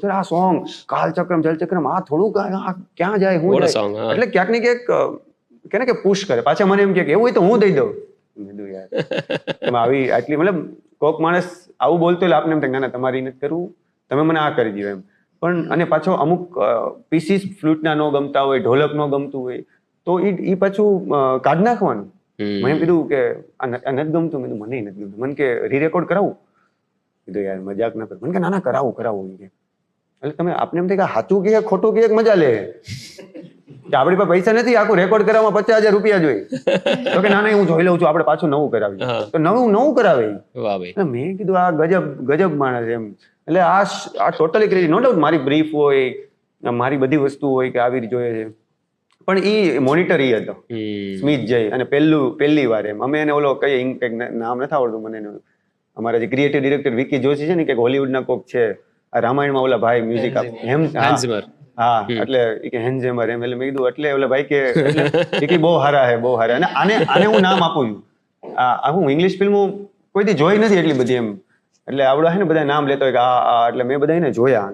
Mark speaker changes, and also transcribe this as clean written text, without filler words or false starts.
Speaker 1: Sir આ song કાલચક્રમ જલચક્રમ આ થોડુંક આ ક્યાં જાય હું
Speaker 2: What a
Speaker 1: જાય
Speaker 2: song, હા.
Speaker 1: એટલે ક્યાંક ને ક્યાંક કે ને કે પુશ કરે પાછા મને એમ કે એવું હોય તો હું દઈ દઉં મેં કીધું યાર તમે આવી આટલી મતલબ કોક માણસ આવું બોલતો એટલે આપને એમ થાય ના તમારી નથી કરવું તમે મને આ કરી દો એમ પણ અને પાછો અમુક પીસીસ ફ્લૂટના નો ગમતા હોય ઢોલક નો ગમતું હોય તો એ પાછું કાઢ નાખવાનું મેં એમ કીધું કે આ નથી ગમતું મેં કીધું મને નથી ગમતું મને કે રીરેકોર્ડ કરાવું કીધું યાર મજાક ના કર મને કે ના કરાવું કે એટલે તમે આપને એમ થાય કે સાચું કે ખોટું કે મજા લે કે આપણી પાસે પૈસા નથી આખું રેકોર્ડ કરવામાં 50,000 રૂપિયા જોઈએ તો કે ના હું જોઈ લઉં છું આપણે પાછું નવું કરાવીએ તો નવું કરાવે
Speaker 2: વાહ ભાઈ.
Speaker 1: એટલે મેં કીધું આ ગજબ માણસ એમ એટલે આ ટોટલી ક્રેઝી નો ડાઉટ મારી બ્રીફ હોય મારી બધી વસ્તુ હોય કે આવી જોઈએ છે પણ ઈ મોનિટર ઈ હતો સ્મિત જય અને પહેલી વાર એમ અમે એને ઓલો કઈ નામ નથી આવડતું મને એનું અમારા જે ક્રિએટિવ ડિરેક્ટર વિકી જોશી છે ને કે હોલીવુડના કોક છે આ રામાયણમાં ઓલા ભાઈ મ્યુઝિક
Speaker 2: Hans Zimmer.
Speaker 1: હા એટલે ઈ કે હેન્ઝેમર એમ એટલે મેં કીધું એટલે ઓલા ભાઈ કે એટલે કે બહુ હારા અને આને હું નામ આપું છું આ હું ઇંગ્લિશ ફિલ્મો કોઈથી જોઈ નથી એટલી બધી એમ એટલે આવડે છે ને બધા નામ લેતો હોય કે આ એટલે મેં બધા એને જોયા